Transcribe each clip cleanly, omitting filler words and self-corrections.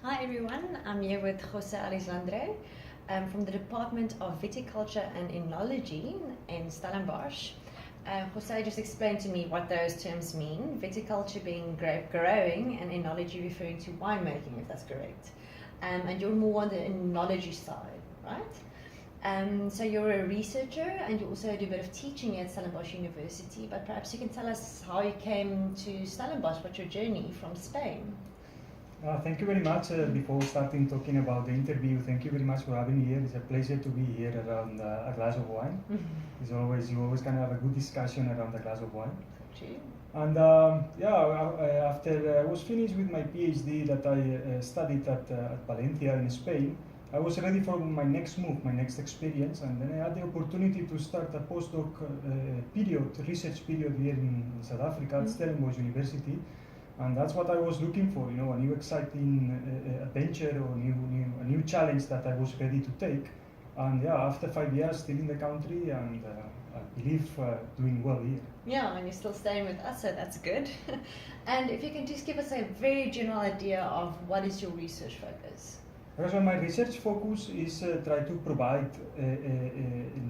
Hi everyone, I'm here with Jose Alexandre from the Department of Viticulture and Enology in Stellenbosch. Jose just explained to me what those terms mean, viticulture being grape growing and enology referring to winemaking, if that's correct. And you're more on the enology side, right? So you're a researcher and you also do a bit of teaching at Stellenbosch University, but perhaps you can tell us how you came to Stellenbosch, what's your journey from Spain? Thank you very much. Before starting talking about the interview, thank you very much for having me here. It's a pleasure to be here around a glass of wine. You always can have a good discussion around a glass of wine. True. And after I was finished with my PhD that I studied at Valencia in Spain, I was ready for my next move, my next experience, and then I had the opportunity to start a postdoc research period here in South Africa at Stellenbosch University. And that's what I was looking for, a new exciting adventure or a new challenge that I was ready to take. And after 5 years still in the country, and I believe doing well here. Yeah, and you're still staying with us, so that's good. And if you can just give us a very general idea of what is your research focus? So my research focus is try to provide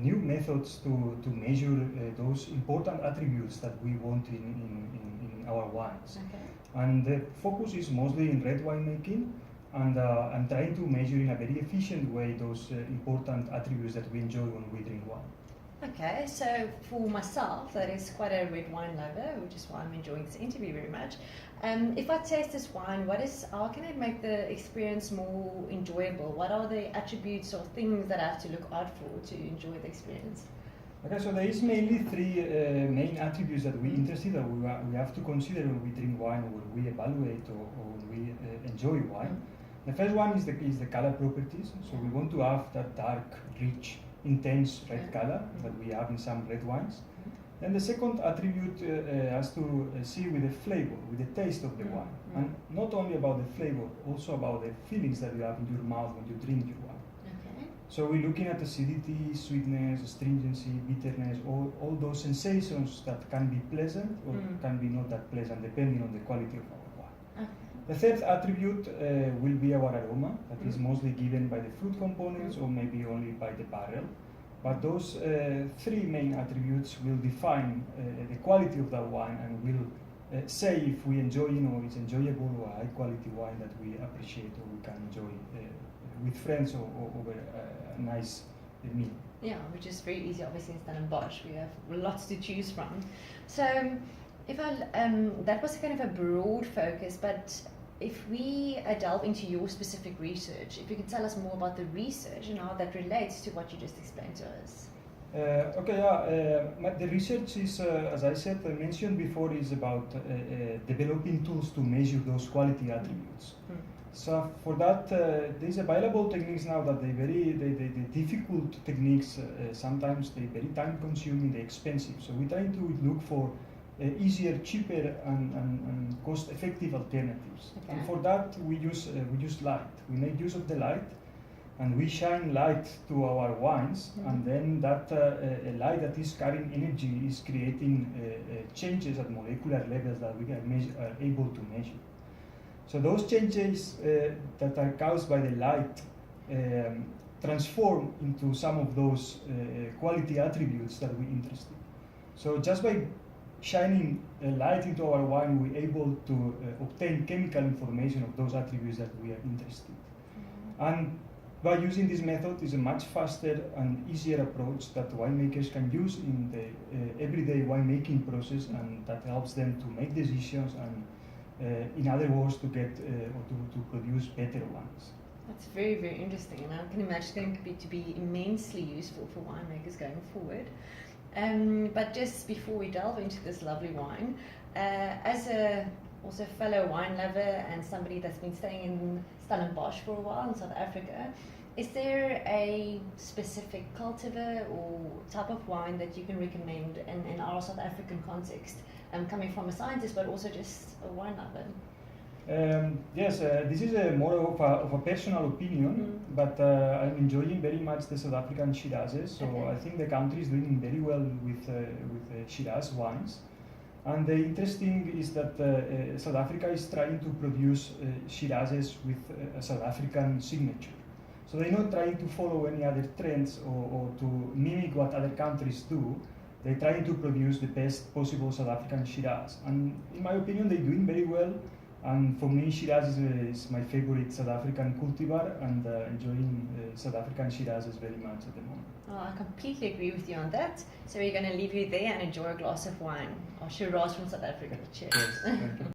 new methods to measure those important attributes that we want in our wines. Okay. And the focus is mostly in red winemaking, and I'm trying to measure in a very efficient way those important attributes that we enjoy when we drink wine. Okay, so for myself, that is quite a red wine lover, which is why I'm enjoying this interview very much. If I taste this wine, how can I make the experience more enjoyable? What are the attributes or things that I have to look out for to enjoy the experience? Okay, so there is mainly three main attributes that we're interested in, we have to consider when we drink wine, or when we evaluate, or when we enjoy wine. The first one is the color properties. So we want to have that dark, rich, intense red color that we have in some red wines. Then the second attribute has to see with the flavor, with the taste of the wine. And not only about the flavor, also about the feelings that you have in your mouth when you drink your wine. So we're looking at acidity, sweetness, astringency, bitterness, all those sensations that can be pleasant or can be not that pleasant, depending on the quality of our wine. The third attribute will be our aroma, that is mostly given by the fruit components or maybe only by the barrel. But those three main attributes will define the quality of that wine and will say if we enjoy or it's enjoyable or a high quality wine that we appreciate or we can enjoy with friends or over a nice meal. Yeah, which is very easy, obviously, in Stellenbosch. We have lots to choose from. So, that was kind of a broad focus, but if we delve into your specific research, if you could tell us more about the research and how that relates to what you just explained to us. The research is, as I said, mentioned before, is about developing tools to measure those quality attributes. So for that, there's available techniques now that the difficult techniques, sometimes they're very time consuming, they're expensive. So we're trying to look for easier, cheaper and cost effective alternatives. Okay. And for that we use light. We make use of the light and we shine light to our wines, and then that light that is carrying energy is creating changes at molecular levels that we are able to measure. So those changes that are caused by the light transform into some of those quality attributes that we're interested in. So just by shining light into our wine, we're able to obtain chemical information of those attributes that we are interested in. And by using this method is a much faster and easier approach that winemakers can use in the everyday winemaking process, and that helps them to make decisions and in other words, to get or to produce better wines. That's very, very interesting, and I can imagine it's going to be immensely useful for winemakers going forward. But just before we delve into this lovely wine, as a also fellow wine lover and somebody that's been staying in Stellenbosch for a while in South Africa, is there a specific cultivar or type of wine that you can recommend in our South African context? Coming from a scientist, but also just a wine lover. Yes, this is more of a personal opinion, but I'm enjoying very much the South African Shirazes. So I think the country is doing very well with Shiraz wines. And the interesting is that South Africa is trying to produce Shirazes with a South African signature. So they're not trying to follow any other trends or to mimic what other countries do. They're trying to produce the best possible South African Shiraz. And in my opinion, they're doing very well. And for me, Shiraz is my favorite South African cultivar, and enjoying South African Shirazes very much at the moment. Oh, I completely agree with you on that. So we're going to leave you there and enjoy a glass of wine or Shiraz from South Africa. Cheers. Yes, thank you.